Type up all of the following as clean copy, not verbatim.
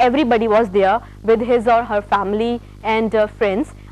everybody was there with his or her family and friends।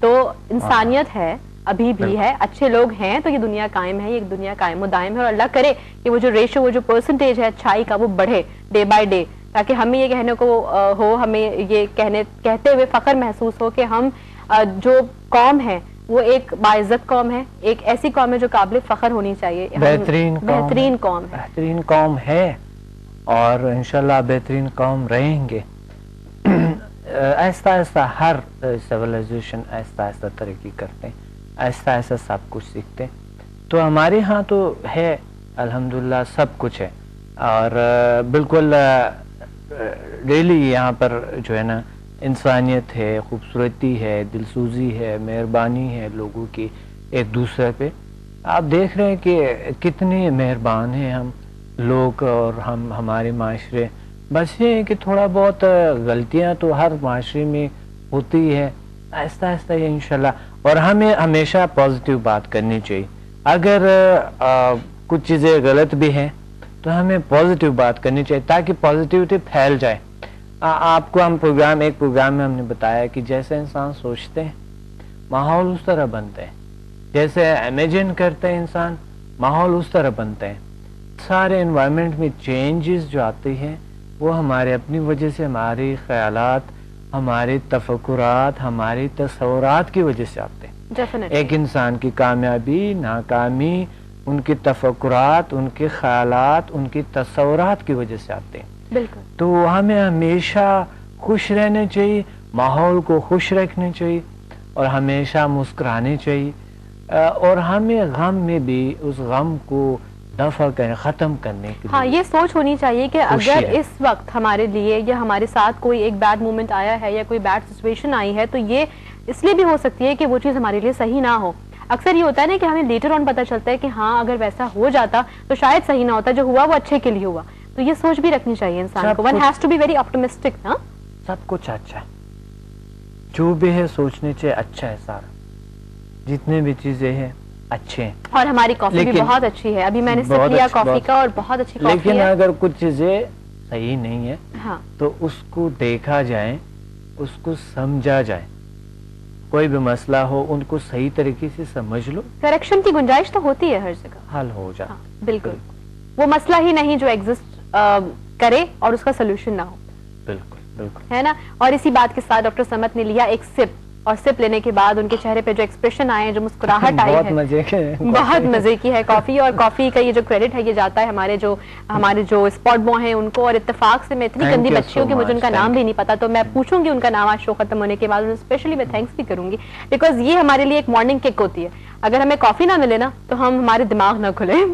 تو انسانیت ہے ابھی بھی ہے, اچھے لوگ ہیں تو یہ دنیا قائم ہے, یہ دنیا قائم و دائم ہے, اور اللہ کرے کہ وہ جو ریشو, وہ جو پرسنٹیج ہے اچھائی کا, وہ بڑھے ڈے بائی ڈے, تاکہ ہمیں یہ کہنے کو ہو, ہمیں یہ کہتے ہوئے فخر محسوس ہو کہ ہم جو قوم ہے وہ ایک باعزت قوم ہے, ایک ایسی قوم ہے جو قابل فخر ہونی چاہیے, بہترین قوم ہے, اور انشاءاللہ بہترین قوم رہیں گے. آہستہ آہستہ ہر سویلائزیشن آہستہ آہستہ ترقی کرتے ہیں, آہستہ آہستہ سب کچھ سیکھتے ہیں. تو ہمارے ہاں تو ہے الحمدللہ سب کچھ ہے, اور بالکل ڈیلی یہاں پر جو ہے نا انسانیت ہے, خوبصورتی ہے, دلسوزی ہے, مہربانی ہے لوگوں کی ایک دوسرے پہ. آپ دیکھ رہے ہیں کہ کتنے مہربان ہیں ہم لوگ, اور ہمارے معاشرے. بس یہ ہے کہ تھوڑا بہت غلطیاں تو ہر معاشرے میں ہوتی ہے, آہستہ آہستہ یہ انشاءاللہ. اور ہمیں ہمیشہ پازیٹیو بات کرنی چاہیے. اگر کچھ چیزیں غلط بھی ہیں تو ہمیں پازیٹیو بات کرنی چاہیے تاکہ پازیٹیوٹی پھیل جائے. آپ کو ایک پروگرام میں ہم نے بتایا کہ جیسے انسان سوچتے ہیں ماحول اس طرح بنتے ہیں, جیسے امیجن کرتے ہیں انسان ماحول اس طرح بنتے ہیں. سارے انوائرمنٹ میں چینجز جو آتے ہیں وہ ہمارے اپنی وجہ سے, ہمارے خیالات, ہمارے تفکرات, ہمارے تصورات کی وجہ سے آتے ہیں. ایک انسان کی کامیابی, ناکامی, ان کے تفکرات, ان کے خیالات, ان کے تصورات کی وجہ سے آتے ہیں. بالکل. تو ہمیں ہمیشہ خوش رہنا چاہیے, ماحول کو خوش رکھنا چاہیے, اور ہمیشہ مسکرانے چاہیے, اور ہمیں غم میں بھی اس غم کو دفع کرنے, ختم کرنے کے لیے. ہاں, یہ سوچ ہونی چاہیے کہ اگر اس وقت ہمارے لیے یا ہمارے ساتھ کوئی ایک بیڈ مومنٹ آیا ہے یا کوئی بیڈ سچویشن آئی ہے تو یہ اس لیے بھی ہو سکتی ہے کہ وہ چیز ہمارے لیے صحیح نہ ہو. اکثر یہ ہوتا ہے نا کہ ہمیں لیٹر آن پتہ چلتا ہے کہ ہاں اگر ویسا ہو جاتا تو شاید صحیح نہ ہوتا, جو ہوا وہ اچھے کے لیے ہوا. تو یہ سوچ بھی رکھنی چاہیے انسان کو. One has to be very optimistic. نا سب کچھ اچھا ہے, جو بھی ہے سوچنے چاہیے اچھا ہے, سارا جتنے بھی چیزیں ہیں اچھے ہیں. اور ہماری کافی بھی بہت اچھی ہے, ابھی میں نے سپ لیا کافی کا, اور بہت اچھی کافی ہے. لیکن اگر کچھ چیزیں صحیح نہیں ہے ہاں تو اس کو دیکھا جائے, اس کو سمجھا جائے. کوئی بھی مسئلہ ہو ان کو صحیح طریقے سے سمجھ لو, کریکشن کی گنجائش تو ہوتی ہے ہر جگہ, حل ہو جائے. بالکل. وہ مسئلہ ہی نہیں جو ایگزسٹ کرے اور اس کا سولوشن نہ ہو. بالکل بالکل ہے نا. اور اسی بات کے ساتھ ڈاکٹر سمت نے لیا ایک سپ, اور سپ لینے کے بعد ان کے چہرے پہ جو ایکسپریشن آئے, جو مسکراہٹ آئی ہے, بہت مزے کی ہے کافی. اور کافی کا یہ جو کریڈٹ ہے یہ جاتا ہے ہمارے جو اسپاٹ بوائے ہیں ان کو. اور اتفاق سے میں اتنی گندی بچی ہوں کہ مجھے ان کا نام بھی نہیں پتا, تو میں پوچھوں گی ان کا نام آج شو ختم ہونے کے بعد, اسپیشلی میں تھینکس بھی کروں گی, بیکاز یہ ہمارے لیے ایک مارننگ کک ہوتی ہے. اگر ہمیں کافی نہ ملے نا تو ہمارے دماغ نہ کھلے.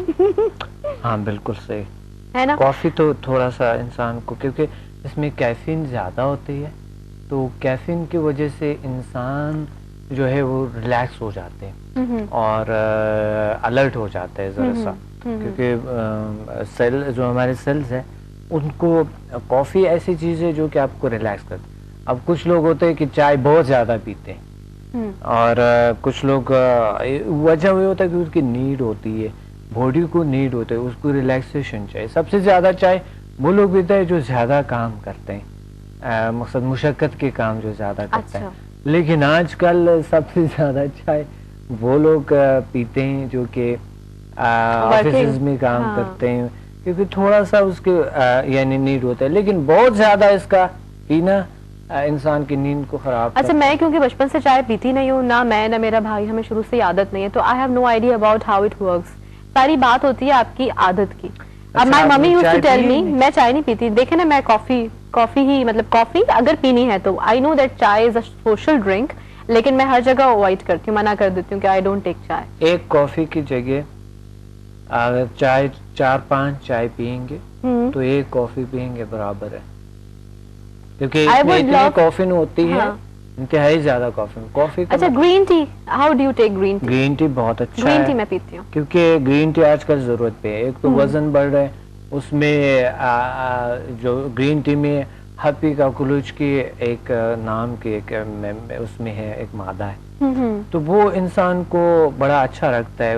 ہاں بالکل صحیح ہے نا. کافی تو تھوڑا سا انسان کو, کیونکہ اس میں کیفین زیادہ ہوتی ہے, تو کیفین کی وجہ سے انسان جو ہے وہ ریلیکس ہو جاتے ہیں اور الرٹ ہو جاتا ہے ذرا سا, کیونکہ سیل جو ہمارے سیلز ہیں ان کو کافی ایسی چیز ہے جو کہ آپ کو ریلیکس کرتے. اب کچھ لوگ ہوتے ہیں کہ چائے بہت زیادہ پیتے ہیں, اور کچھ لوگ وجہ یہ ہوتا ہے کہ اس کی نیڈ ہوتی ہے, باڈی کو نیڈ ہوتا ہے, اس کو ریلیکسیشن چاہیے. سب سے زیادہ چائے وہ لوگ پیتے ہیں جو زیادہ کام کرتے ہیں, مقصد مشقت کے کام جو زیادہ کرتے ہیں. لیکن آج کل سب سے زیادہ چائے وہ لوگ پیتے ہیں جو کہ آفیسز میں کام کرتے ہیں, کیونکہ تھوڑا سا اس کے یعنی نیڈ ہوتا ہے. لیکن بہت زیادہ اس کا پینا انسان کی نیند کو خراب. اچھا, میں کیونکہ بچپن سے چائے پیتی نہیں ہوں, نہ میں نہ میرا بھائی, ہمیں شروع سے عادت نہیں ہے, تو I have no idea about how it works. ساری بات ہوتی ہے آپ کی عادت کی. اب my mummy used to tell me, میں چائے نہیں پیتی. دیکھیں نا, میں کافی ہی مطلب کافی اگر پینی ہے تو آئی نو دیٹ چائے از اے سوشل ڈرنک, لیکن میں ہر جگہ اوائڈ کرتی ہوں, منع کر دیتی ہوں کہ آئی ڈونٹ ٹیک چائے. ایک کافی کی جگہ اگر چائے 4-5 چائے پئیں گے تو ایک کافی پئیں گے برابر ہے, کیونکہ اتنی کافین ہوتی ہے, انتہائی زیادہ کافی. اچھا, green tea, how do you take green tea? Green tea بہت اچھا ہے. گرین ٹی میں پیتی ہوں کیونکہ گرین ٹی آج کل ضرورت پہ ہے. ایک تو وزن بڑھ رہا ہے, اس میں جو گرین ٹی میں ہپی کا کلوچ کی ایک نام کی ایک اس میں ہے ایک مادہ ہے, تو وہ انسان کو بڑا اچھا رکھتا ہے,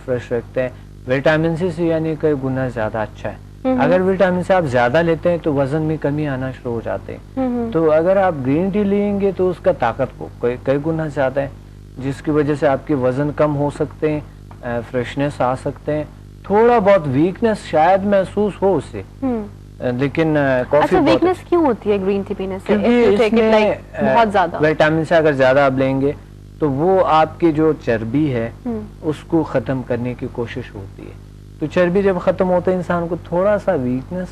فریش رکھتا ہے. وٹامن سی سے یعنی کئی گنا زیادہ اچھا ہے. اگر وٹامن سے آپ زیادہ لیتے ہیں تو وزن میں کمی آنا شروع ہو جاتے ہیں. تو اگر آپ گرین ٹی لیں گے تو اس کا طاقت کئی گنا زیادہ ہے, جس کی وجہ سے آپ کے وزن کم ہو سکتے ہیں, فریشنس آ سکتے ہیں, تھوڑا بہت ویکنس شاید محسوس ہو اسے, لیکن کافی ویکنس کیوں ہوتی ہے گرین ٹی پینے سے؟ کیونکہ اس میں بہت زیادہ وٹامن سے اگر زیادہ آپ لیں گے تو وہ آپ کی جو چربی ہے اس کو ختم کرنے کی کوشش ہوتی ہے. تو چربی جب ختم ہوتا ہے انسان کو تھوڑا سا ویکنس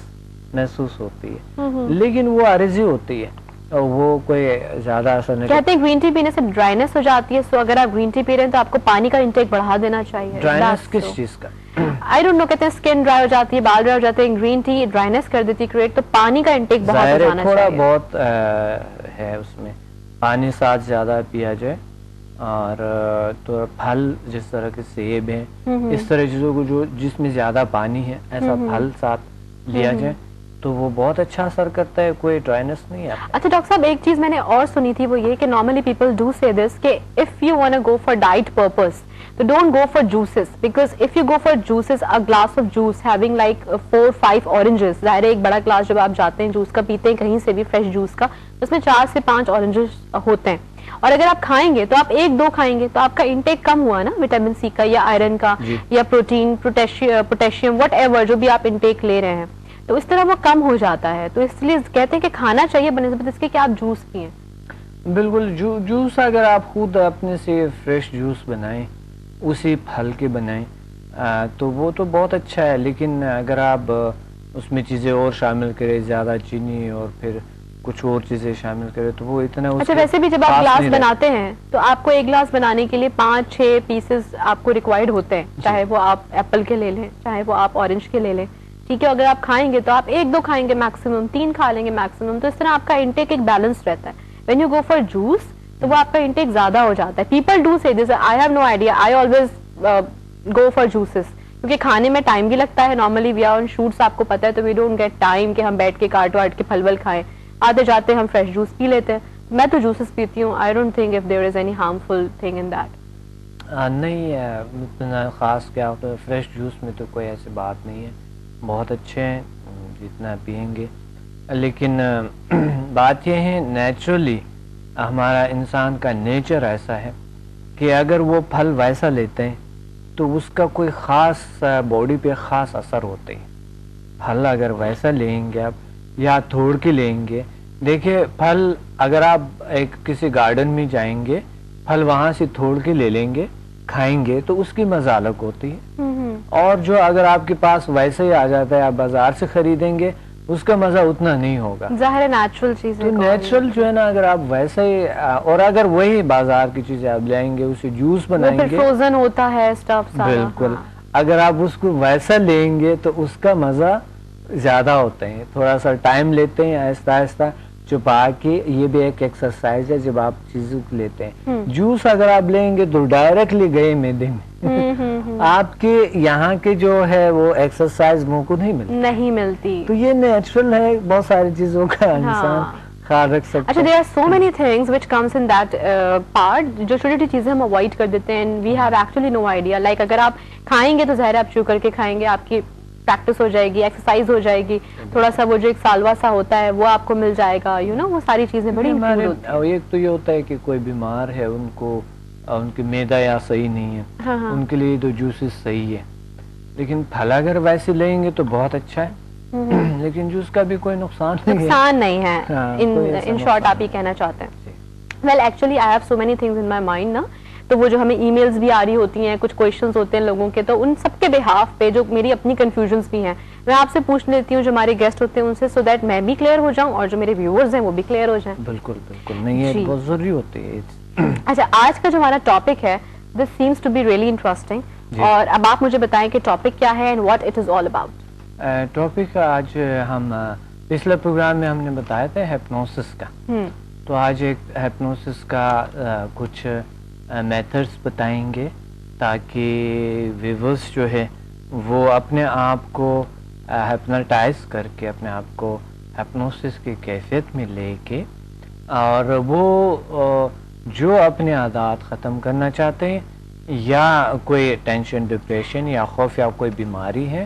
محسوس ہوتی ہے, لیکن وہ عارضی ہوتی ہے اور وہ کوئی زیادہ اثر نہیں. کہتے ہیں گرین ٹی پینے سے ڈرائنس ہو جاتی ہے, سو اگر آپ گرین ٹی پی رہے ہیں تو آپ کو پانی کا انٹیک بڑھا دینا چاہیے. ڈرائنس کس چیز کا؟ آئی ڈونٹ نو, کہتے ہیں اسکن ڈرائی ہو جاتی ہے, بال ڈرائی ہو جاتے ہیں, گرین ٹی ڈرائنس کر دیتی ہے کریٹ, تو پانی کا انٹیک بہت ہو جانا چاہیے. تھوڑا بہت ہے اس میں, پانی ساتھ زیادہ پیا جائے, اور تو پھل جس طرح کے سیب ہیں اس طرح چیزوں کو جو جس میں زیادہ پانی ہے ایسا پھل ساتھ لیا جائے تو وہ بہت اچھا اثر کرتا ہے, کوئی ڈرائنس نہیں آتا. اچھا ڈاکٹر صاحب, ایک چیز میں نے اور سنی تھی وہ یہ کہ normally people do say this کہ if you want go for diet purpose تو don't go for juices, because if you go for juices, a glass of juice having like 4-5 oranges, ظاہر ہے ایک بڑا گلاس جب آپ جاتے ہیں جوس کا پیتے ہیں کہیں سے بھی فریش جوس کا, اس میں 4 سے 5 اورنجز ہوتے ہیں, اور اگر آپ کھائیں گے تو آپ 1-2 کھائیں گے تو آپ کا انٹیک کم ہوا نا وٹامن سی کا یا آئرن کا یا پروٹین, پوٹیشیم, وٹ ایور جو بھی آپ انٹیک لے رہے ہیں, تو اس طرح وہ کم ہو جاتا ہے. تو اس لیے کہتے ہیں کہ کھانا چاہیے بنسبت اس کے کہ آپ جوس پئیں. بالکل, جوس اگر آپ خود اپنے سے فریش جوس بنائیں, اسی پھل کے بنائیں, تو وہ تو بہت اچھا ہے, لیکن اگر آپ اس میں چیزیں اور شامل کریں, زیادہ چینی اور پھر کچھ اور چیزیں شامل کریں تو وہ اتنا. اچھا, ویسے بھی جب آپ گلاس بناتے ہیں تو آپ کو ایک گلاس بنانے کے لیے 5-6 پیسز آپ کو ریکوائرڈ ہوتے ہیں, چاہے وہ آپ ایپل کے لے لیں, چاہے وہ آپ اورنج کے لے لیں, ٹھیک ہے. اگر آپ کھائیں گے تو آپ 1-2 کھائیں گے میکسیمم, 3 کھا لیں گے میکسیمم, تو اس طرح آپ کا انٹیک ایک بیلنس رہتا ہے. When you go for juice تو وہ آپ کا انٹیک زیادہ ہو جاتا ہے. People do say this, I have no idea, I always go for juices, کیونکہ کھانے میں ٹائم بھی لگتا ہے, normally we are on shoots, آپ کو پتا ہے, تو وی ڈونٹ گیٹ ٹائم کہ ہم بیٹھ کے کاٹ واٹ کے پھل ول کھائیں, آتے جاتے ہم فریش جوس پی لیتے ہیں. میں تو جوسز پیتی ہوں, I don't think if there is any harmful thing in that. نہیں, اتنا خاص کیا ہوتا ہے فریش جوس میں, تو کوئی ایسی بات نہیں ہے, بہت اچھے ہیں جتنا پئیں گے. لیکن بات یہ ہے نیچرلی ہمارا انسان کا نیچر ایسا ہے کہ اگر وہ پھل ویسا لیتے ہیں تو اس کا کوئی خاص باڈی پہ خاص اثر ہوتے ہیں. پھل اگر ویسا لیں گے آپ یا توڑ کے لیں گے, دیکھیں پھل اگر آپ ایک کسی گارڈن میں جائیں گے, پھل وہاں سے توڑ کے لے لیں گے, کھائیں گے تو اس کی مزہ الگ ہوتی ہے. اور جو اگر آپ کے پاس ویسے ہی آ جاتا ہے, آپ بازار سے خریدیں گے, اس کا مزہ اتنا نہیں ہوگا. ظاہر ہے نیچرل چیز ہے, نیچرل جو ہے نا, اگر آپ ویسے ہی, اور اگر وہی بازار کی چیزیں آپ لائیں گے, اسے جوس بنائیں گے, فروزن ہوتا ہے اسٹف سارا. بالکل, اگر آپ اس کو ویسا لیں گے تو اس کا مزہ زیادہ ہوتا ہے. تھوڑا سا ٹائم لیتے ہیں, آہستہ آہستہ چھپا کے, یہ بھی ایک ایکسرسائز ہے جب آپ چیزوں کو لیتے ہیں. جوس اگر آپ لیں گے تو ڈائریکٹلی گئے میدے میں, آپ کے یہاں کے جو ہے وہ ایکسرسائز منہ کو نہیں ملتی. تو یہ نیچرل ہے, بہت ساری چیزوں کا انسان خیال رکھ سکتا ہے. اچھا, there are so many things which comes in that part, جو چھوٹی چھوٹی چیزیں ہم اوائڈ کر دیتے ہیں, we have actually no idea. like اگر آپ کھائیں گے تو ظاہر آپ چو کر کے کھائیں گے, آپ کی پریکٹس ہو جائے گی, ایکسرسائز ہو جائے گی, تھوڑا سا وہ جو ایک سالوا سا ہوتا ہے وہ آپ کو مل جائے گا, یو نو, وہ ساری چیزیں بڑی امپروو ہوتی ہیں. ایک تو یہ ہوتا ہے کہ کوئی بیمار ہے, ان کو ان کی معدہ یا صحیح نہیں ہے, ان کے لیے تو جوسز صحیح ہے. لیکن پھل اگر ویسے لیں گے تو بہت اچھا ہے, لیکن جوس کا بھی کوئی نقصان نہیں ہے. ان شارٹ آپ یہ کہنا چاہتے ہیں. Well actually I have so many things in my mind نا, تو وہ جو ہمیں ای میلز بھی آ رہی ہوتی ہیں, کچھ کویشچنز ہوتے ہیں لوگوں کے, تو ان سب کے بہاف پہ جو میری اپنی کنفیوژنز بھی ہیں میں آپ سے پوچھ لیتی ہوں, جو ہمارے گیسٹ ہوتے ہیں ان سے, سو دیٹ میں بھی کلیئر ہو جاؤں اور جو میرے ویورز ہیں وہ بھی کلیئر ہو جائیں. بالکل بالکل, نہیں ہے, بہت ضروری ہوتی ہے. اچھا, آج کا جو ہمارا ٹاپک ہے, this seems to be really interesting, اور اب آپ مجھے بتائیں کہ ٹاپک کیا ہے and what it is all about. Topic آج ہم پچھلے پروگرام میں ہم نے بتایا تھا ہیپنوسس کا, تو آج ایک ہیپنوسس کا کچھ میتھڈس بتائیں گے تاکہ ویورز جو ہے وہ اپنے آپ کو ہیپنوٹائز کر کے اپنے آپ کو ہیپنوسس کی کیفیت میں لے کے, اور وہ جو اپنے عادات ختم کرنا چاہتے ہیں یا کوئی ٹینشن, ڈپریشن یا خوف یا کوئی بیماری ہے,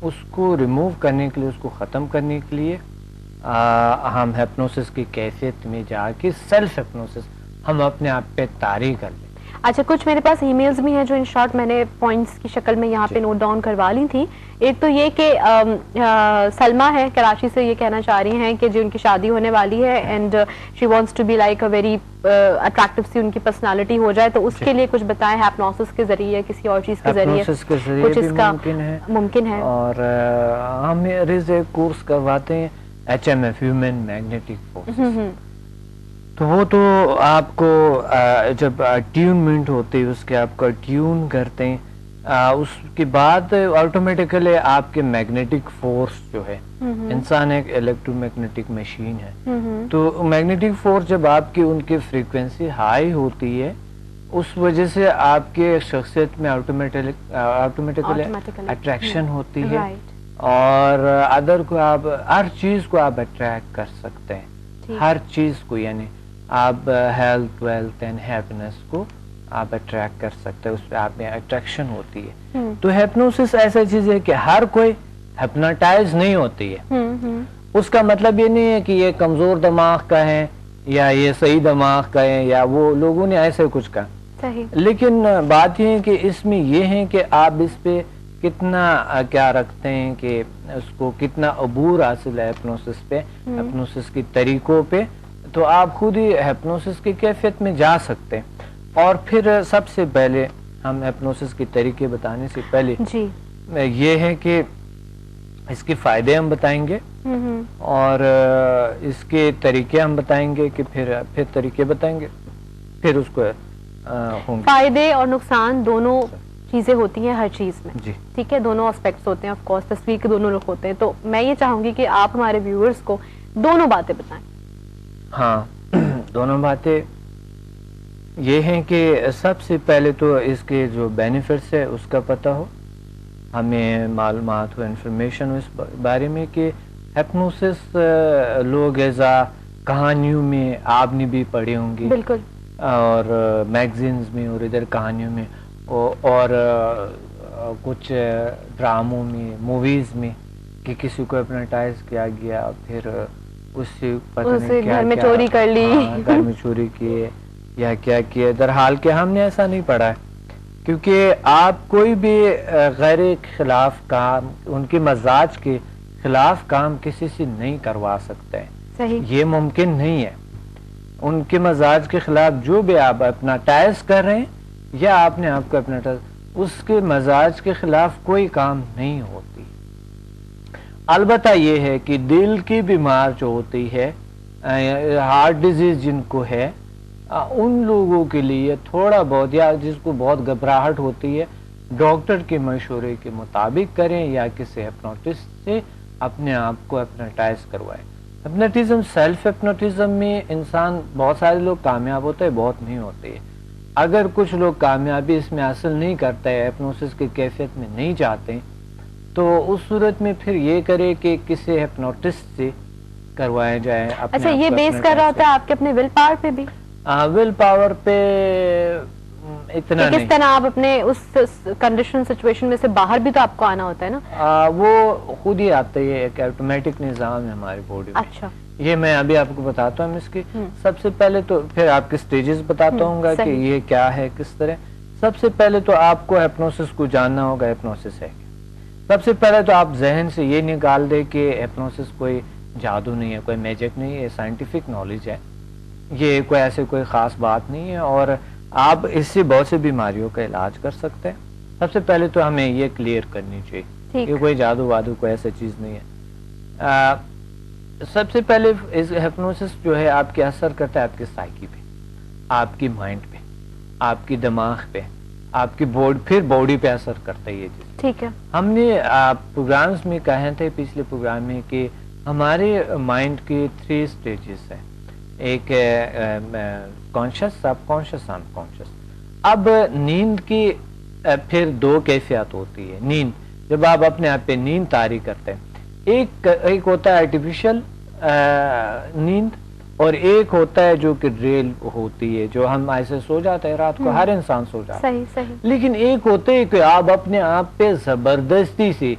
اس کو ریموو کرنے کے لیے, اس کو ختم کرنے کے لیے ہم ہپنوسس کی کیفیت میں جا کے سیلف ہپنوسس ہم اپنے آپ پہ طاری کر لیں. اچھا, کچھ میرے پاس ای میلز بھی ہیں جو ان شارٹ میں نے پوائنٹس کی شکل میں یہاں پہ نوٹ ڈاؤن کروا لی تھی. ایک تو یہ کہ سلمہ ہے کراچی سے, یہ کہنا چاہ رہی ہیں کہ جو ان کی شادی ہونے والی ہے and she wants to be like a very attractive سی ان کی پرسنالٹی ہو جائے, تو اس کے لیے کچھ بتائیں, ہپنوسس کے ذریعے کسی اور چیز کے ذریعے کچھ اس کا ممکن ہے. اور ہم ایک کورس کرواتے ہیں HMF, ہیومن میگنیٹک فورس. تو وہ تو آپ کو جب ٹیونمنٹ ہوتی ہے اس کے آپ کا ٹیون کرتے ہیں, اس کے بعد آٹومیٹیکلی آپ کے میگنیٹک فورس جو ہے, انسان ایک الیکٹرو میگنیٹک مشین ہے, تو میگنیٹک فورس جب آپ کی ان کی فریکوینسی ہائی ہوتی ہے اس وجہ سے آپ کے شخصیت میں آٹومیٹیکلی اٹریکشن ہوتی ہے, اور ادر کو آپ ہر چیز کو آپ اٹریکٹ کر سکتے ہیں, ہر چیز کو, یعنی آپ ہیلتھ ویلتھ اینڈ ہیپینس کو آپ اٹریکٹ کر سکتے ہیں, اس پہ آپ میں اٹریکشن ہوتی ہے. تو ہپنوسس ایسا چیز ہے کہ ہر کوئی ہپناٹائز نہیں ہوتی ہے. اس کا مطلب یہ نہیں ہے کہ یہ کمزور دماغ کا ہے یا یہ صحیح دماغ کا ہے, یا وہ لوگوں نے ایسے کچھ کہا, لیکن بات یہ ہے کہ اس میں یہ ہے کہ آپ اس پہ کتنا کیا رکھتے ہیں, کہ اس کو کتنا عبور حاصل ہے ہپنوسس پہ, ہپنوسس کی طریقوں پہ, تو آپ خود ہی ہپنوسس کی کیفیت میں جا سکتے ہیں. اور پھر سب سے پہلے ہم ہپنوسس کے طریقے بتانے سے پہلے یہ ہے کہ اس کے فائدے ہم بتائیں گے, اور اس کے طریقے ہم بتائیں گے, کہ پھر طریقے بتائیں گے, پھر اس کو فائدے اور نقصان دونوں چیزیں ہوتی ہیں ہر چیز میں, ٹھیک ہے, دونوں اسپیکٹس ہوتے ہیں, آف کورس تصویر کے دونوں رخ ہوتے ہیں. تو میں یہ چاہوں گی کہ آپ ہمارے ویورز کو دونوں باتیں بتائیں. ہاں, دونوں باتیں یہ ہیں کہ سب سے پہلے تو اس کے جو بینیفٹس ہے اس کا پتہ ہو, ہمیں معلومات ہو, انفارمیشن ہو اس بارے میں کہ ہپنوسس لوگ ایزا کہانیوں میں آپ نے بھی پڑھی ہوں گی, بالکل, اور میگزینز میں, اور ادھر کہانیوں میں, اور کچھ ڈراموں میں, موویز میں, کہ کسی کو ہپناٹائز کیا گیا, پھر اس سے پتہ نہیں کیا گھر میں چوری کر لی, گھر میں چوری کیے یا کیا کیے. درحال کہ ہم نے ایسا نہیں پڑھا ہے, کیونکہ آپ کوئی بھی غیر خلاف کام, ان کے مزاج کے خلاف کام کسی سے نہیں کروا سکتے ہیں, یہ ممکن نہیں ہے. ان کے مزاج کے خلاف جو بھی آپ اپنا ٹائز کر رہے ہیں, یا آپ نے آپ کو اپنا ٹائز, اس کے مزاج کے خلاف کوئی کام نہیں ہوتی. البتہ یہ ہے کہ دل کی بیمار جو ہوتی ہے, ہارٹ ڈیزیز جن کو ہے, ان لوگوں کے لیے تھوڑا بہت, یا جس کو بہت گھبراہٹ ہوتی ہے, ڈاکٹر کے مشورے کے مطابق کریں, یا کسی ہپنوٹسٹ سے اپنے آپ کو ہپناٹائز کروائیں. ہپنوٹزم, سیلف ہپنوٹزم میں انسان, بہت سارے لوگ کامیاب ہوتے ہیں, بہت نہیں ہوتے. اگر کچھ لوگ کامیابی اس میں حاصل نہیں کرتے, ہپنوسس کی کیفیت میں نہیں جاتے, تو اس صورت میں پھر یہ کرے کہ کسی ہپنوٹسٹ سے کروایا جائے. اچھا, یہ بیس کر رہا ہوتا ہے آپ کے اپنے ول پاور پہ بھی, ول پاور پہ اتنا نہیں, کس طرح آپ اپنے اس کنڈیشن سچویشن میں سے باہر بھی تو آپ کو آنا ہوتا ہے نا, وہ خود ہی آتا ہے, ایک آٹومیٹک نظام ہے ہماری باڈی میں. اچھا, یہ میں ابھی آپ کو بتاتا ہوں اس کی. سب سے پہلے تو پھر آپ کے سٹیجز بتاتا ہوں گا کہ یہ کیا ہے, کس طرح. سب سے پہلے تو آپ کو ہپنوسس کو جاننا ہوگا, ہپنوسس ہے. سب سے پہلے تو آپ ذہن سے یہ نکال دیں کہ ہپنوسس کوئی جادو نہیں ہے, کوئی میجک نہیں ہے, سائنٹیفک نالج ہے, یہ کوئی ایسے کوئی خاص بات نہیں ہے, اور آپ اس سے بہت سی بیماریوں کا علاج کر سکتے ہیں. سب سے پہلے تو ہمیں یہ کلیئر کرنی چاہیے کہ کوئی جادو وادو کوئی ایسا چیز نہیں ہے. سب سے پہلے ہپنوسس جو ہے آپ کے اثر کرتا ہے آپ کی سائیکی پہ, آپ کی مائنڈ پہ, آپ کی دماغ پہ, آپ کی پھر باڈی پہ اثر کرتا ہے یہ چیز. ٹھیک ہے, ہم نے پروگرامز میں کہے تھے پچھلے پروگرام میں کہ ہمارے مائنڈ کے 3 سٹیجز ہیں. ایک کانشس, سب کانشس, ان کانشس. اب نیند کی پھر 2 کیفیات ہوتی ہے. نیند, جب آپ اپنے آپ پہ نیند طاری کرتے ہیں, ایک ہوتا ہے آرٹیفیشل نیند, اور ایک ہوتا ہے جو کہ ریل ہوتی ہے, جو ہم ایسے سو جاتے ہیں رات کو, ہر انسان سو جاتا ہے. صحیح. لیکن ایک ہوتے ہے کہ آپ اپنے آپ پہ زبردستی سے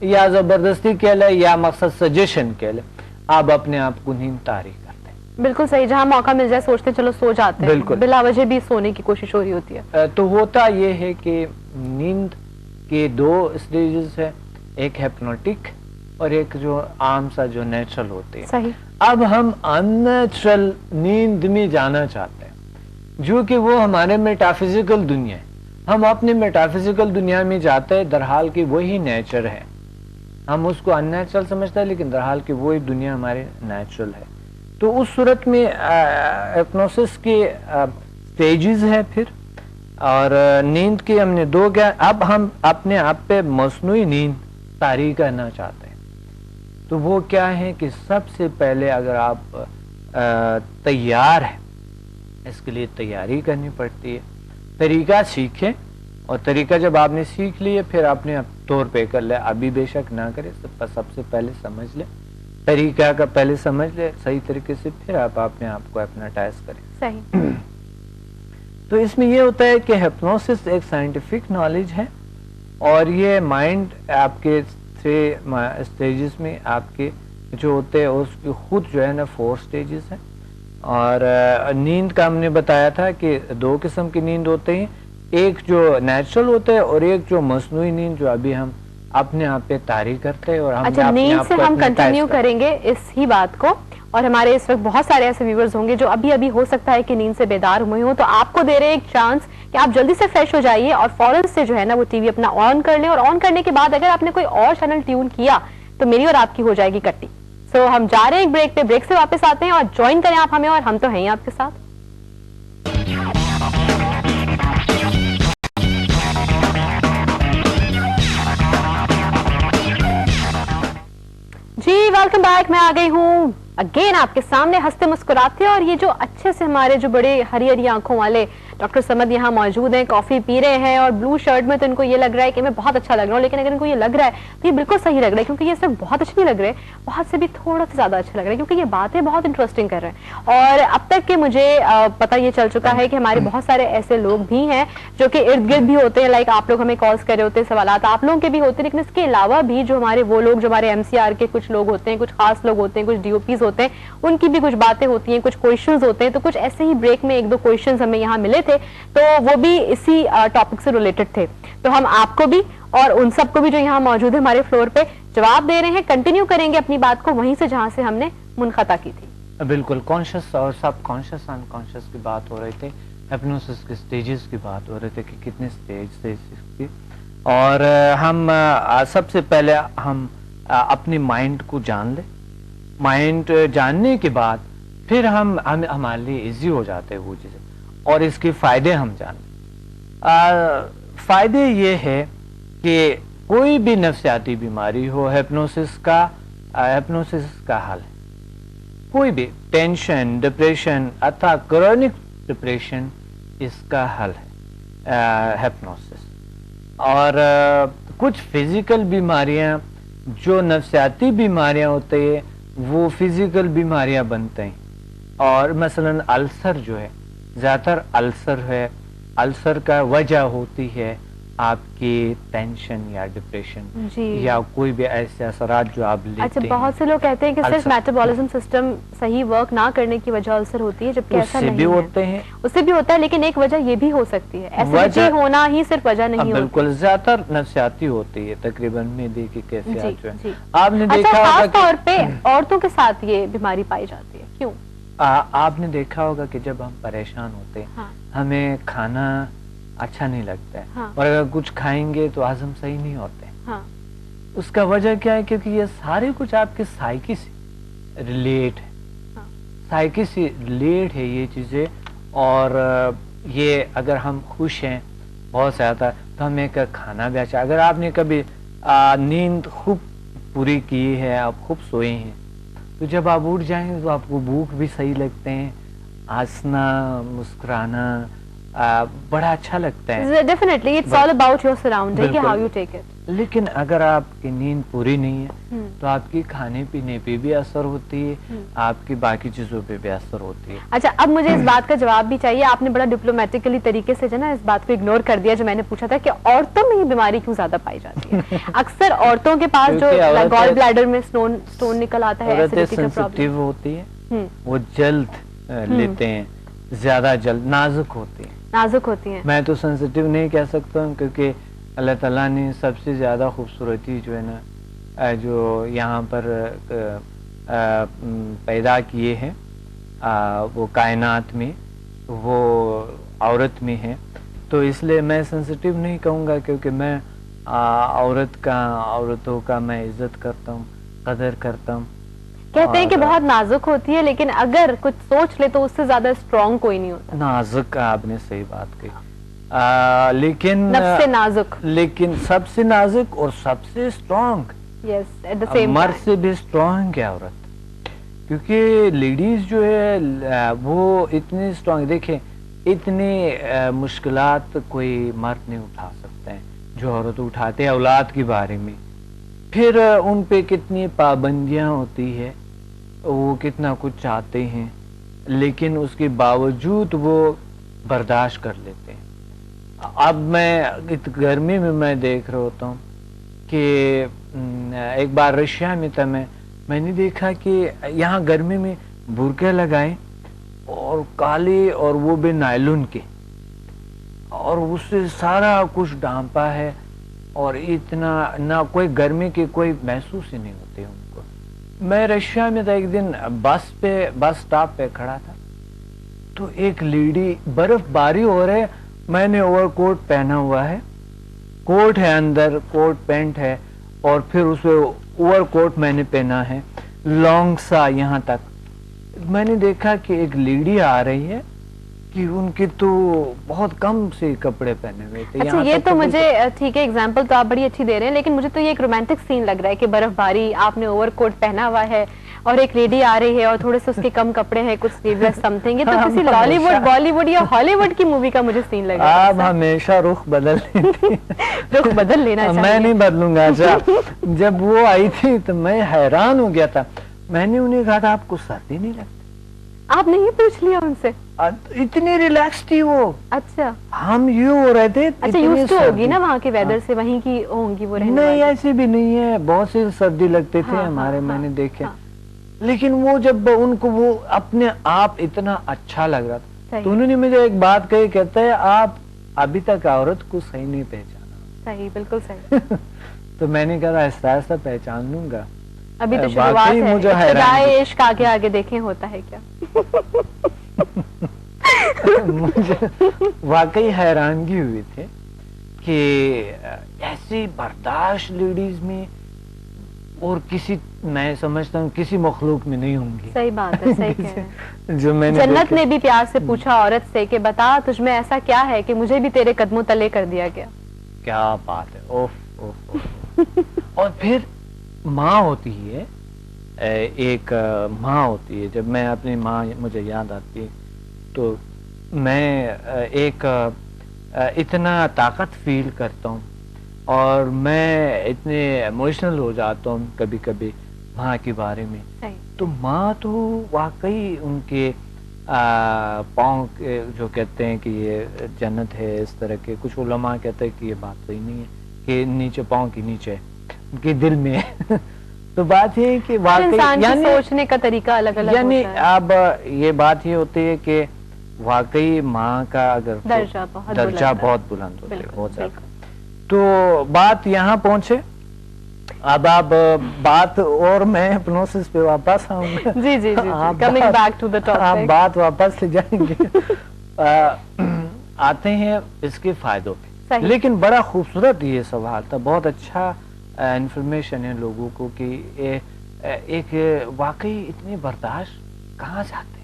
یا زبردستی کہہ لیں یا مقصد سجیشن کہہ لیں، آپ اپنے آپ کو نیند طاری کرتے ہیں. بالکل صحیح، جہاں موقع مل جائے سوچتے چلو سو جاتے ہیں، بالکل. بلا وجہ بھی سونے کی کوشش ہو رہی ہوتی ہے. تو ہوتا یہ ہے کہ نیند کے دو اسٹیجز ہیں، ایک ہیپنوٹک اور ایک جو عام سا جو نیچرل ہوتے ہیں. صحیح. اب ہم ان نیچرل نیند میں جانا چاہتے ہیں جو کہ وہ ہمارے میٹافزیکل دنیا ہے. ہم اپنے میٹافزیکل دنیا میں جاتے ہیں، درحال کہ وہی نیچر ہے. ہم اس کو ان نیچرل سمجھتے ہیں لیکن درحال کہ وہی دنیا ہمارے نیچرل ہے. تو اس صورت میں ہپنوسس کے سٹیجز ہے پھر، اور نیند کے ہم نے دو کیا. اب ہم اپنے آپ پہ مصنوعی نیند طاری کرنا چاہتے ہیں تو وہ کیا ہے کہ سب سے پہلے اگر آپ تیار ہیں، اس کے لیے تیاری کرنی پڑتی ہے. طریقہ سیکھیں، اور طریقہ جب آپ نے سیکھ لیے پھر اپنے طور پہ کر لیں. ابھی بے شک نہ کریں، سب سے پہلے سمجھ لیں طریقہ کا، پہلے سمجھ لیں صحیح طریقے سے، پھر آپ اپنے آپ کو اپناٹائز کریں. صحیح. تو اس میں یہ ہوتا ہے کہ ہپنوسس ایک سائنٹیفک نالج ہے، اور یہ مائنڈ آپ کے 3 اسٹیجز میں آپ کے جو ہوتے ہیں اس کی خود جو ہے نا 4 اسٹیجز ہیں. اور نیند کا ہم نے بتایا تھا کہ 2 قسم کی نیند ہوتے ہیں، ایک جو نیچرل ہوتا ہے اور ایک جو مصنوعی نیند جو ابھی ہم اپنے آپ پہ طاری کرتے ہیں. اور ہم اچھا، نیند سے ہم کنٹینیو کریں گے اس ہی بات کو. اور ہمارے اس وقت بہت سارے ایسے ویورز ہوں گے جو ابھی ہو سکتا ہے کہ نیند سے بیدار ہوئے ہوں، تو آپ کو دے رہے ایک چانس کہ آپ جلدی سے فریش ہو جائیے اور فوراً سے جو ہے نا وہ ٹی وی اپنا آن کر لیں، اور آن کرنے کے بعد اگر آپ نے کوئی اور چینل ٹیون کیا تو میری اور آپ کی ہو جائے گی کٹی. سو ہم جا رہے ہیں ایک بریک پہ، بریک سے واپس آتے ہیں اور جوائن کریں آپ ہمیں، اور ہم تو ہیں ہی آپ کے ساتھ. جی ویلکم بیک، میں آ گئی ہوں اگین آپ کے سامنے ہنستے مسکراتے، اور یہ جو اچھے سے ہمارے جو بڑے ہری ہری آنکھوں والے ڈاکٹر سمد یہاں موجود ہیں، کافی پی رہے ہیں اور بلو شرٹ میں، تو ان کو یہ لگ رہا ہے کہ میں بہت اچھا لگ رہا ہوں. لیکن اگر ان کو یہ لگ رہا ہے تو یہ بالکل صحیح لگ رہا ہے، کیونکہ یہ صرف بہت اچھے نہیں لگ رہے، بہت سے بھی تھوڑا سا زیادہ اچھا لگ رہا ہے، کیونکہ یہ باتیں بہت انٹرسٹنگ کر رہے ہیں. اور اب تک کہ مجھے پتہ یہ چل چکا ہے کہ ہمارے بہت سارے ایسے لوگ بھی ہیں جو کہ ارد گرد بھی ہوتے ہیں، لائک آپ لوگ ہمیں کالز کر رہے ہوتے ہیں، سوالات آپ لوگوں کے بھی ہوتے ہیں، لیکن اس کے علاوہ بھی جو ہمارے وہ لوگ جو ہمارے MCR کے کچھ لوگ ہوتے ہیں، کچھ خاص لوگ ہوتے ہیں، کچھ DOPs ہوتے ہیں، ان کی بھی کچھ باتیں ہوتی ہیں، کچھ کویشچنز ہوتے ہیں. تو کچھ ایسے ہی بریک میں 1-2 کویشچنز ہمیں یہاں ملے تھے، تو وہ بھی اسی ٹاپک سے ریلیٹڈ تھے. تو ہم آپ کو بھی اور ان سب کو بھی جو یہاں موجود ہے ہمارے فلور پہ جواب دے رہے ہیں. کنٹینیو کریں گے اپنی بات کو وہیں سے جہاں سے ہم نے منقطع کی تھی. بالکل کانشیس اور سب کانشیس ان کانشیس کی بات ہو رہی تھی، ہپنوسس کے سٹیجز کی بات ہو رہے تھے کہ کتنے سٹیج تھے اس کی. اور ہم سب سے پہلے ہم اپنے مائنڈ کو جان لیں. مائنڈ جاننے کے بعد پھر ہمارے لیے ایزی ہو جاتے ہیں وہ چیزیں، اور اس کے فائدے ہم جانیں. فائدے یہ ہے کہ کوئی بھی نفسیاتی بیماری ہو، ہپنوسس کا حل ہے. کوئی بھی ٹینشن، ڈپریشن، اتھا کرونک ڈپریشن، اس کا حل ہے ہپنوسس. اور کچھ فزیکل بیماریاں جو نفسیاتی بیماریاں ہوتے ہیں وہ فزیکل بیماریاں بنتے ہیں. اور مثلا السر جو ہے، زیادہ تر السر ہے، السر کا وجہ ہوتی ہے آپ کی ٹینشن یا ڈپریشن یا کوئی بھی ایسے اثرات جو آپ لیتے ہیں. اچھا، بہت سے لوگ کہتے ہیں کہ صرف میٹابولزم سسٹم صحیح ورک نہ کرنے کی وجہ السر ہوتی ہے، جبکہ ایسا نہیں ہے. اس سے بھی ہوتا ہے، لیکن ایک وجہ یہ بھی ہو سکتی ہے، ایسیڈیٹی ہونا ہی صرف وجہ نہیں ہوتی. بالکل، زیادہ تر نفسیاتی ہوتی ہے تقریباً میدے کی کیفیت جو ہے. آپ نے دیکھا ہوگا خاص طور پہ عورتوں کے ساتھ یہ بیماری پائی جاتی ہے. کیوں؟ آپ نے دیکھا ہوگا کہ جب ہم پریشان ہوتے ہیں ہمیں کھانا اچھا نہیں لگتا ہے، اور اگر کچھ کھائیں گے تو ہضم صحیح نہیں ہوتے. اس کا وجہ کیا ہے؟ کیونکہ یہ سارے کچھ آپ کے سائیکی سے ریلیٹ ہے، سائیکی سے ریلیٹ ہے یہ چیزیں. اور یہ اگر ہم خوش ہیں بہت زیادہ تو ہمیں کھانا بھی اچھا. اگر آپ نے کبھی نیند خوب پوری کی ہے، آپ خوب سوئے ہیں، تو جب آپ اٹھ جائیں گے تو آپ کو بھوک بھی صحیح لگتے ہیں، ہنسنا مسکرانا بڑا اچھا لگتا ہے. Definitely, it's all about your surrounding, how you take it. لیکن اگر آپ کی نیند پوری نہیں ہے تو آپ کی کھانے پینے پہ بھی اثر ہوتی ہے، آپ کی باقی چیزوں پہ بھی اثر ہوتی ہے۔ اچھا، اب مجھے اس بات کا جواب بھی چاہیے، آپ نے بڑا ڈپلومیٹکلی طریقے سے جو نا اس بات کو اگنور کر دیا جو میں نے پوچھا تھا کہ عورتوں میں یہ بیماری کیوں زیادہ پائی جاتی ہے؟ اکثر عورتوں کے پاس جو گال بلیڈر میں سٹون نکل آتا ہے، عورتیں سینسٹیو ہوتی ہیں، وہ جلد لیتے ہیں، زیادہ جلد نازک ہوتی ہیں۔ میں تو سینسٹیو نہیں کہہ سکتا ہوں کیونکہ اللہ تعالیٰ نے سب سے زیادہ خوبصورتی جو ہے نا جو یہاں پر پیدا کیے ہیں وہ کائنات میں، وہ عورت میں ہے، تو اس لیے میں سینسٹیو نہیں کہوں گا کیونکہ میں عورتوں کا میں عزت کرتا ہوں، قدر کرتا ہوں۔ کہتے ہیں کہ بہت نازک ہوتی ہے لیکن اگر کچھ سوچ لے تو اس سے زیادہ اسٹرانگ کوئی نہیں ہوتا۔ نازک، آپ نے صحیح بات کہی، لیکن نفس سے نازک، لیکن سب سے نازک اور سب سے strong, yes at the same مرد سے بھی اسٹرانگ ہے عورت، کیونکہ لیڈیز جو ہے وہ اتنی اسٹرانگ، دیکھیں اتنی مشکلات کوئی مرد نہیں اٹھا سکتے ہیں جو عورت اٹھاتے ہیں اولاد کے بارے میں، پھر ان پہ کتنی پابندیاں ہوتی ہے، وہ کتنا کچھ چاہتے ہیں لیکن اس کے باوجود وہ برداشت کر لیتے ہیں۔ اب میں گرمی میں دیکھ رہا ہوتا ہوں کہ ایک بار رشیا میں تھا، میں نے دیکھا کہ یہاں گرمی میں برقعے لگائے اور کالے اور وہ بھی نائلون کے، اور اس سے سارا کچھ ڈھانپا ہے اور اتنا نہ کوئی گرمی کی کوئی محسوس ہی نہیں ہوتی ان کو۔ میں رشیا میں تھا ایک دن، بس سٹاپ پہ کھڑا تھا تو ایک لیڈی، برف باری ہو رہے، میں نے اوور کوٹ پہنا ہوا ہے، کوٹ ہے اندر، کوٹ پینٹ ہے اور پھر اس پہ اوور کوٹ میں نے پہنا ہے لانگ سا یہاں تک۔ میں نے دیکھا کہ ایک لیڈی آ رہی ہے کہ ان کی تو بہت کم سے کپڑے پہنے ہوئے تھے۔ اچھا، یہ تو مجھے ٹھیک ہے، ایگزامپل تو آپ بڑی اچھی دے رہے ہیں، لیکن مجھے تو یہ ایک رومانٹک سین لگ رہا ہے کہ برف باری، آپ نے اوور کوٹ پہنا ہوا ہے اور ایک لیڈی آ رہی ہے اور تھوڑے سے اس کے کم کپڑے ہیں، کچھ سلیولیس سم تھنگ، یہ تو کسی لالی ووڈ، بالی ووڈ یا ہالی ووڈ کی مووی کا مجھے سین لگ رہا ہے۔ آپ ہمیشہ رخ بدل لیتی، رخ بدل لینا چاہیے۔ میں نہیں بدلوں گا۔ جب وہ آئی تھی تو میں حیران ہو گیا تھا، میں نے انہیں کہا تھا آپ کو سردی نہیں لگتی؟ آپ نے یہ پوچھ لیا ان سے؟ اتنی ریلیکس تھی وہ۔ اچھا، ہم یوں ہو رہے تھے، اچھا یوز تو ہوگی نا وہاں کے ویدر سے، وہیں کی ہوں گی وہ رہنے نہیں، والی۔ ایسے بھی نہیں ہے، بہت سے سردی لگتے تھے ہمارے، میں نے دیکھے، لیکن وہ جب ان کو وہ اپنے آپ اتنا اچھا لگ رہا تھا تو انہوں نے مجھے ایک بات کہی، کہتا ہے آپ ابھی تک عورت کو صحیح نہیں پہچانا۔ صحیح، بالکل صحیح۔ تو میں نے کہا آہستہ آہستہ پہچان لوں گا، ابھی تو شروعات ہے، ابتدائے عشق آگے آگے دیکھیں ہوتا ہے کیا۔ مجھے واقعی حیرانگی ہوئی تھی کہ ایسی برداشت لیڈیز میں اور کسی، میں سمجھتا ہوں کسی مخلوق میں نہیں ہوں گی۔ صحیح بات ہے، صحیح کہہ رہے ہیں۔ جو میں نے جنت نے بھی پیار سے پوچھا عورت سے کہ بتا تجھ میں ایسا کیا ہے کہ مجھے بھی تیرے قدموں تلے کر دیا گیا۔ کیا بات ہے، اوف۔ اور پھر ماں ہوتی ہے، ایک ماں ہوتی ہے، جب میں اپنی ماں مجھے یاد آتی ہے تو میں ایک اتنا طاقت فیل کرتا ہوں اور میں اتنے ایموشنل ہو جاتا ہوں کبھی کبھی ماں کے بارے میں۔ تو ماں تو واقعی ان کے پاؤں جو کہتے ہیں کہ یہ جنت ہے، اس طرح کے کچھ علماء کہتے ہیں کہ یہ بات صحیح نہیں ہے کہ نیچے پاؤں کے نیچے ان کے دل میں ہے۔ تو بات یہ ہے کہ واقعی یعنی سوچنے کا طریقہ الگ الگ یعنی اب یہ بات یہ ہوتی ہے کہ واقعی ماں کا اگر درجہ بہت بلند ہوتا ہے، بہت زیادہ۔ تو بات یہاں پہنچے، اب آپ بات اور میں ہپنوسس پہ واپس آؤں گا۔ جی، coming back to the topic, آپ بات واپس لے جائیں گے۔ آتے ہیں اس کے فائدوں پہ، لیکن بڑا خوبصورت یہ سوال تھا، بہت اچھا انفارمیشن ہے لوگوں کو کہ ایک واقعی اتنی برداشت کہاں سے آتے ہیں۔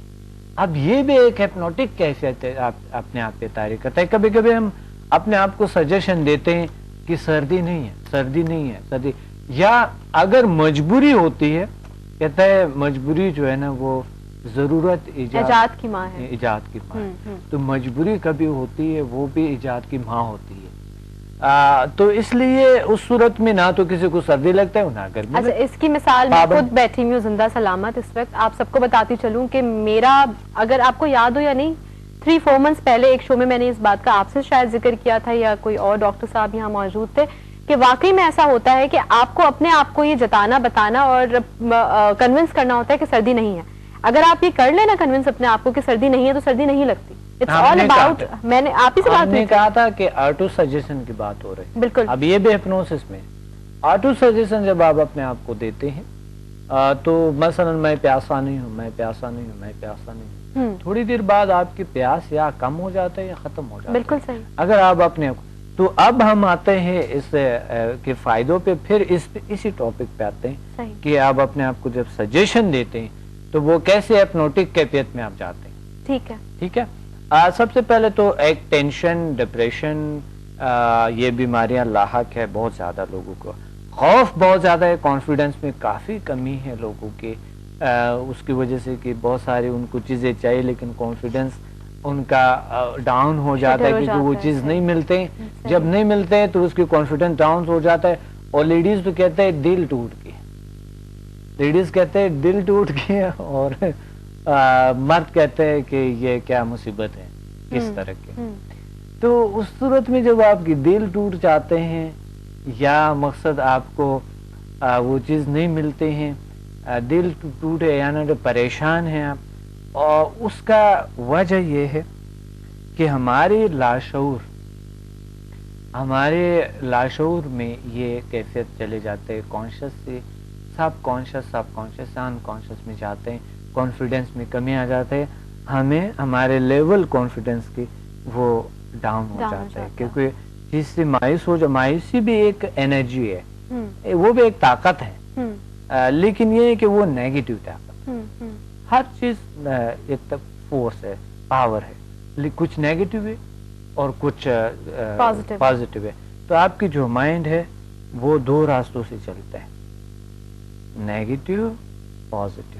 اب یہ بھی ایک ہپنوٹک کیفیت ہے، اپنے آپ پہ تاریخ کرتا ہے۔ کبھی کبھی ہم اپنے آپ کو سجیشن دیتے ہیں کہ سردی نہیں ہے، سردی، یا اگر مجبوری ہوتی ہے، کہتا ہے مجبوری جو ہے نا وہ ضرورت ایجاد کی ماں ہے، تو مجبوری کبھی ہوتی ہے وہ بھی ایجاد کی ماں ہوتی ہے۔ تو اس لیے اس صورت میں نہ تو کسی کو سردی لگتا ہے نہ گرمی اچھا اس کی مثال میں خود بیٹھی ہوئی ہوں زندہ سلامت اس وقت آپ سب کو بتاتی چلوں کہ میرا اگر آپ کو یاد ہو یا نہیں 3-4 months پہلے ایک شو میں میں نے اس بات کا آپ سے شاید ذکر کیا تھا یا کوئی اور ڈاکٹر صاحب یہاں موجود تھے کہ واقعی میں ایسا ہوتا ہے کہ آپ کو اپنے آپ کو یہ جتانا بتانا اور کنونس کرنا ہوتا ہے کہ سردی نہیں ہے. اگر آپ یہ کر لینا کنونس اپنے آپ کو کہ سردی نہیں ہے تو سردی نہیں لگتی. میں نے آپ ہی سے بات کہا تھا کہ آٹو سجیشن کی بات ہو رہی. بالکل. اب یہ بھی ہپنوسس میں آٹو سجیشن جب آپ اپنے آپ کو دیتے ہیں تو مثلا میں پیاسا نہیں ہوں میں پیاسا نہیں ہوں میں پیاسا نہیں ہوں, تھوڑی دیر بعد آپ کی پیاس یا کم ہو جاتا ہے یا ختم ہو جاتا ہے. بالکل صحیح. اگر آپ اپنے تو اب ہم آتے ہیں اس کے فائدوں پہ, پھر اسی ٹاپک پہ آتے ہیں کہ آپ اپنے آپ کو جب سجیشن دیتے ہیں تو وہ کیسے ہپنوٹک کیفیت میں آپ جاتے ہیں. ٹھیک ہے. ٹھیک ہے. سب سے پہلے تو ایک ٹینشن ڈپریشن یہ بیماریاں لاحق ہے بہت زیادہ لوگوں کو. خوف بہت زیادہ ہے, کانفیڈنس میں کافی کمی ہے لوگوں کے, اس کی وجہ سے کہ بہت ساری ان کو چیزیں چاہیے لیکن کانفیڈنس ان کا ڈاؤن ہو جاتا ہے کیونکہ وہ چیز نہیں ملتے. جب نہیں ملتے تو اس کی کانفیڈنس ڈاؤن ہو جاتا ہے. اور لیڈیز تو کہتے ہیں دل ٹوٹ کے, لیڈیز کہتے ہیں دل ٹوٹ کے, اور مرد کہتے ہیں کہ یہ کیا مصیبت ہے کس طرح کے. تو اس صورت میں جب آپ کی دل ٹوٹ جاتے ہیں یا مقصد آپ کو وہ چیز نہیں ملتے ہیں, دل ٹوٹے یعنی پریشان ہیں آپ, اور اس کا وجہ یہ ہے کہ ہمارے لاشعور میں یہ کیفیت چلے جاتے ہیں, کانشیس سے سب کانشیس ان کانشیس میں جاتے ہیں, کانفیڈنس میں کمی آ جاتا ہے, ہمیں ہمارے لیول کانفیڈنس کی وہ ڈاؤن ہو جاتا ہے کیونکہ جس سے مایوسی بھی ایک انرجی ہے, وہ بھی ایک طاقت ہے, لیکن یہ ہے کہ وہ نیگیٹو طاقت. ہر چیز ایک فورس ہے, پاور ہے, کچھ نیگیٹو ہے اور کچھ پازیٹو ہے. تو آپ کی جو مائنڈ ہے وہ دو راستوں سے چلتا ہے, نیگیٹو پازیٹو.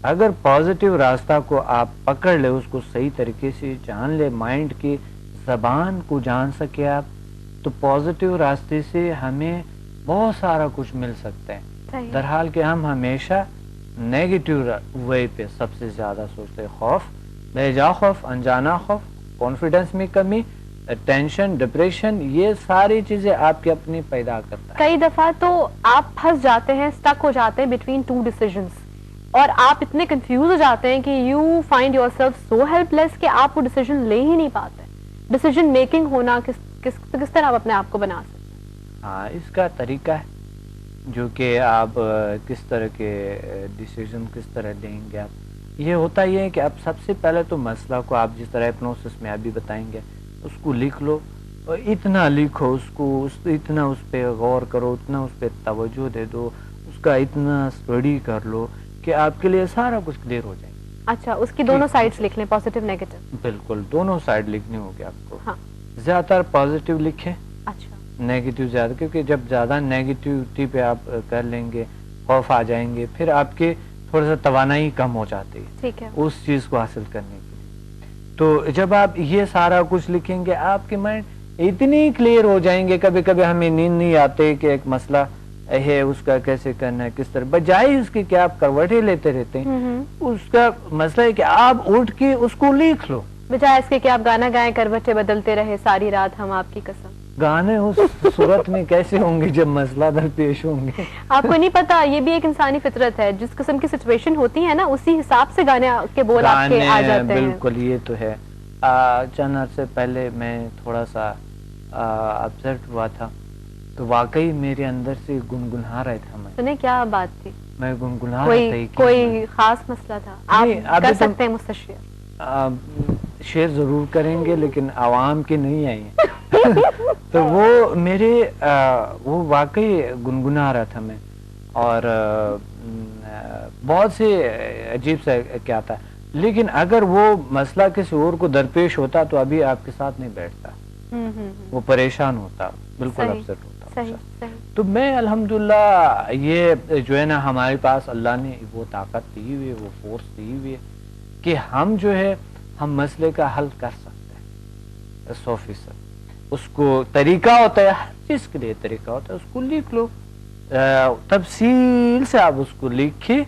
اگر پازیٹو راستہ کو آپ پکڑ لے, اس کو صحیح طریقے سے جان لے, مائنڈ کی زبان کو جان سکے آپ, تو پازیٹو راستے سے ہمیں بہت سارا کچھ مل سکتا ہے. درحال کہ ہم ہمیشہ نیگیٹو وے پہ سب سے زیادہ سوچتے ہیں. خوف, بے جا خوف, انجانا خوف, کانفیڈنس میں کمی, ٹینشن, ڈپریشن, یہ ساری چیزیں آپ کی اپنی پیدا کرتا ہے. کئی دفعہ تو آپ پھنس جاتے ہیں, اسٹک ہو جاتے ہیں بٹوین 2 decisions, اور آپ اتنے کنفیوز ہو جاتے ہیں کہ you find yourself so helpless کہ آپ وہ ڈیسیژن لے ہی نہیں پاتے. ڈیسیژن میکنگ ہونا کس طرح آپ اپنے آپ کو بنا سکتے ہیں؟ ہاں, اس کا طریقہ ہے جو کہ آپ کس طرح کے ڈیسیژن کس طرح لیں گے. آپ یہ ہوتا یہ ہے کہ آپ سب سے پہلے تو مسئلہ کو آپ جس طرح ہپنوسس میں ابھی بتائیں گے اس کو لکھ لو, اور اتنا لکھو اس کو, اتنا اس پہ غور کرو, اتنا اس پہ توجہ دے دو, اس کا اتنا اسٹڈی کر لو کہ آپ کے لیے سارا کچھ کلیئر ہو جائے. اچھا, اس کی دونوں سائڈز لکھ لیں, پازیٹیو نیگیٹو. بالکل, دونوں سائڈ لکھنی ہوگی آپ کو. زیادہ تر پازیٹیو لکھیں, نیگیٹو زیادہ, کیونکہ جب زیادہ نیگیٹیوٹی پہ آپ کر لیں گے, خوف آ جائیں گے, پھر آپ کے تھوڑا سا توانائی کم ہو جاتی ہے اس چیز کو حاصل کرنے کے لیے. تو جب آپ یہ سارا کچھ لکھیں گے آپ کے مائنڈ اتنی کلیئر ہو جائیں گے. کبھی کبھی ہمیں نیند نہیں آتے کہ ایک مسئلہ ہے اس کا کیسے کرنا ہے, کس طرح, بجائے اس کی کہ آپ کروٹیں لیتے رہتے ہیں, اس کا مسئلہ ہے کہ آپ اٹھ کے اس کو لکھ لو, بجائے اس کے کہ آپ گانا گائیں, کروٹیں بدلتے رہے ساری رات ہم آپ کی قسم. گانے اس صورت میں کیسے ہوں گے جب مسئلہ درپیش ہوں گے؟ آپ کو نہیں پتا, یہ بھی ایک انسانی فطرت ہے, جس قسم کی سچویشن ہوتی ہے نا اسی حساب سے گانے کے بول آپ کے آ جاتے ہیں. بالکل, یہ تو ہے. چند عرصے پہلے میں تھوڑا سا اپسیٹ ہوا تھا, تو واقعی میرے اندر سے گنگنا رہا تھا. میں سنیں کیا بات تھی؟ میں گنگنا رہا تھا. کوئی خاص مسئلہ تھا؟ آپ کر سکتے ہیں مجھ سے شیئر ضرور کریں گے لیکن عوام کے نہیں آئی ہیں. تو وہ میرے وہ واقعی گنگنا رہا تھا میں, اور بہت سے عجیب سا کیا تھا, لیکن اگر وہ مسئلہ کسی اور کو درپیش ہوتا تو ابھی آپ کے ساتھ نہیں بیٹھتا, وہ پریشان ہوتا, بالکل اپسیٹ ہوتا. تو میں الحمدللہ یہ جو ہے نا ہمارے پاس اللہ نے وہ طاقت دی ہوئی ہے, وہ فورس دی ہوئی ہے کہ ہم جو ہے ہم مسئلے کا حل کر سکتے ہیں 100%. اس کو طریقہ ہوتا ہے, ہر چیز کے لیے طریقہ ہوتا ہے, اس کو لکھ لو, تفصیل سے آپ اس کو لکھیں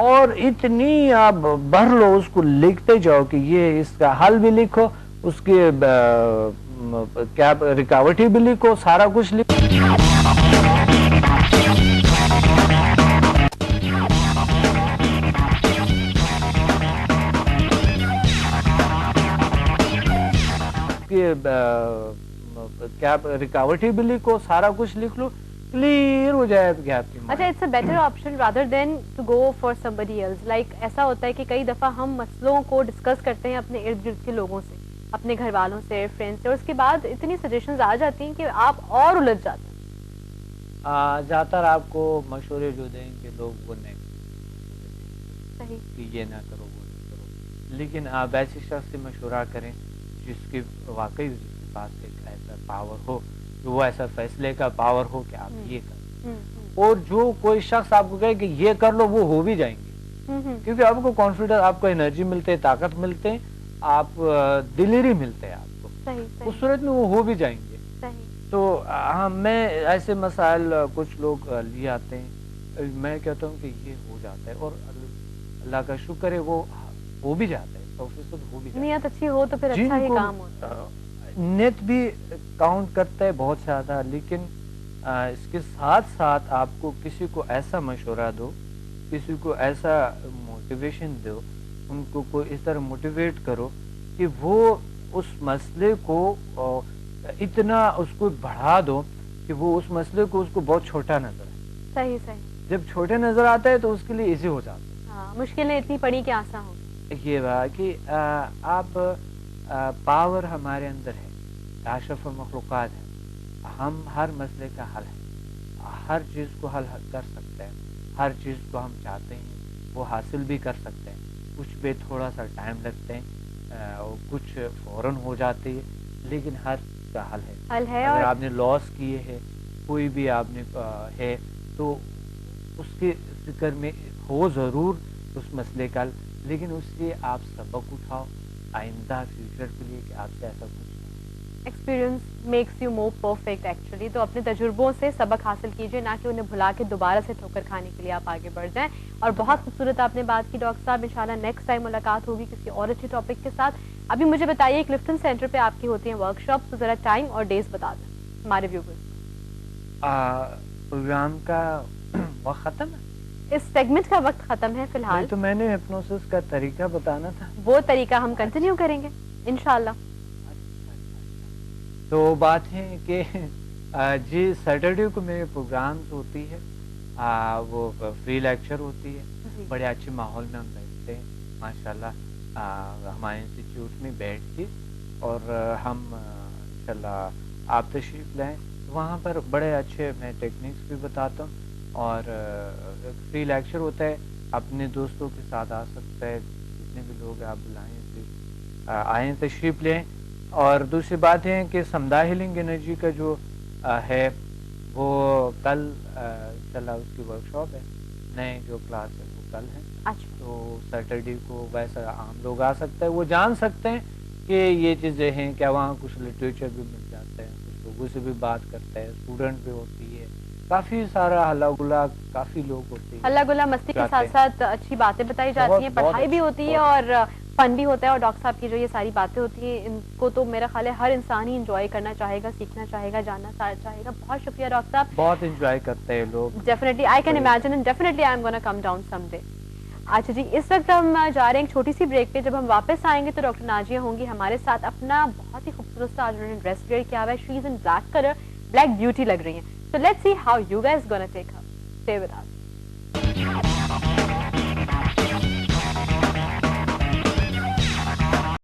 اور اتنی آپ بھر لو, اس کو لکھتے جاؤ کہ یہ اس کا حل بھی لکھو, اس کی کیا رکاوٹیں بھی لکھو, سارا کچھ لکھو. کیا رکاوٹیں بھی لکھو, سارا کچھ لکھ لو, کلیئر ہو جائے گا آپ کی. اچھا, it's a better option rather than to go for somebody else. Like ایسا ہوتا ہے کہ کئی دفعہ ہم مسئلوں کو ڈسکس کرتے ہیں اپنے ارد گرد کے لوگوں سے, اپنے گھر والوں سے, فرینڈ سے, اور اس کے بعد اتنی سجیشنز آ جاتی ہیں کہ آپ اور الجھ جاتے ہیں. زیادہ تر آپ کو مشورے جو دیں گے لوگ وہ نہیں صحیح کہ یہ نہ کرو وہ نہ کرو, لیکن آپ ایسے شخص سے مشورہ کریں جس کی واقعی جس کے پاس ایک ایسا پاور ہو, جو وہ ایسا فیصلے کا پاور ہو کہ آپ یہ کریں, اور جو کوئی شخص آپ کو کہے کہ یہ کر لو وہ ہو بھی جائیں گے, کیونکہ آپ کو کانفیڈنس, آپ کو انرجی ملتے, طاقت ملتے, آپ دلیری ملتے ہیں آپ کو, اس صورت میں وہ ہو بھی جائیں گے. تو ہاں, میں ایسے مسائل کچھ لوگ لیے آتے ہیں, میں کہتا ہوں کہ یہ ہو جاتا ہے, اور اللہ کا شکر ہے وہ ہو بھی جاتا ہے, 100% ہو بھی جاتا ہے. نیت اچھی ہو تو پھر اچھا ہی کام ہوتا ہے. نیت بھی کاؤنٹ کرتا ہے بہت زیادہ, لیکن اس کے ساتھ ساتھ آپ کو کسی کو ایسا مشورہ دو, کسی کو ایسا موٹیویشن دو, ان کو کوئی اس طرح موٹیویٹ کرو کہ وہ اس مسئلے کو اتنا اس کو بڑھا دو کہ وہ اس مسئلے کو اس کو بہت چھوٹا نظر آئے. صحیح صحیح. جب چھوٹے نظر آتا ہے تو اس کے لیے ایزی ہو جاتا ہے. ہاں, مشکلیں اتنی پڑی کہ آسان ہو. یہ بات کہ آپ پاور ہمارے اندر ہے, اشرف المخلوقات ہے, ہم ہر مسئلے کا حل ہے, ہر چیز کو حل کر سکتے ہیں, ہر چیز کو ہم چاہتے ہیں وہ حاصل بھی کر سکتے ہیں. کچھ پہ تھوڑا سا ٹائم لگتے ہیں اور کچھ فوراً ہو جاتے ہیں, لیکن ہر کا حل ہے. اگر آپ نے لاس کیے ہے, کوئی بھی آپ نے ہے, تو اس کے فکر میں ہو ضرور اس مسئلے کا, لیکن اس سے آپ سبق اٹھاؤ آئندہ فیوچر کے لیے کہ آپ سے ایسا کچھ. Experience makes you more perfect actually. تو اپنے تجربوں سے سبق حاصل کیجیے, نہ کہ انہیں بھلا کے دوبارہ سے ٹھوکر کھانے کے لیے آپ آگے بڑھ جائیں. اور بہت خوبصورت آپ نے بات کی ڈاکٹر صاحب. انشاءاللہ نیکسٹ ٹائم ملاقات ہوگی کسی اور اچھے ٹاپک کے ساتھ. ابھی مجھے بتائیے کلفٹن سینٹر پہ آپ کی ہوتی ہیں ورک شاپ, تو ذرا ٹائم اور ڈیز بتا دیں ہمارے ویورز. پروگرام کا وقت ختم ہے, اس سیگمنٹ کا وقت ختم ہے فی الحال. تو میں نے ہپنوسس کا طریقہ بتانا تھا, وہ طریقہ ہم کنٹینیو کریں گے انشاءاللہ. تو بات ہے کہ جی سیٹرڈے کو میرے پروگرامز ہوتی ہے, وہ فری لیکچر ہوتی ہے, بڑے اچھے ماحول میں ہم بیٹھتے ہیں ماشاءاللہ ہمارے انسٹیٹیوٹ میں بیٹھ کے, اور ہم انشاءاللہ آپ تشریف لائیں. وہاں پر بڑے اچھے میں ٹیکنیکس بھی بتاتا ہوں, اور فری لیکچر ہوتا ہے, اپنے دوستوں کے ساتھ آ سکتا ہے, جتنے بھی لوگ آپ بلائیں آئیں تشریف لیں. اور دوسری بات ہے کہ سمدھا ہیلنگ انرجی کا جو ہے وہ کل انشاءاللہ اس کی ورک شاپ ہے, نئے جو کلاس ہے وہ کل ہے. تو سیٹرڈے کو ویسا عام لوگ آ سکتے ہیں, وہ جان سکتے ہیں کہ یہ چیزیں ہیں کیا. وہاں کچھ لٹریچر بھی مل جاتا ہے, کچھ لوگوں سے بھی بات کرتا ہے, اسٹوڈنٹ بھی ہوتی ہے, کافی سارا ہلا گلا, کافی لوگ ہوتے ہیں, ہلا گلا مستی کے ساتھ ساتھ اچھی باتیں بتائی جاتی ہیں, پڑھائی بھی ہوتی ہے اور فن بھی ہوتا ہے. اور ڈاکٹر صاحب کی جو یہ ساری باتیں ہوتی ہیں ان کو تو میرا خیال ہے ہر انسان ہی انجوائے کرنا چاہے گا, سیکھنا چاہے گا, جاننا چاہے گا. بہت شکریہ ڈاکٹر صاحب, بہت انجوائے کرتے ہیں لوگ. Definitely I can imagine and definitely I am gonna come down some day. اچھا جی, اس وقت ہم جا رہے ہیں ایک چھوٹی سی بریک پہ. جب ہم واپس آئیں گے تو ڈاکٹر ناجیہ ہوں گی ہمارے ساتھ. اپنا بہت ہی خوبصورت سا آج انہوں نے ڈریس ویئر کیا ہوا ہے, she is in black colour, black beauty لگ رہی ہیں. So let's see how you guys gonna take her. Stay with us.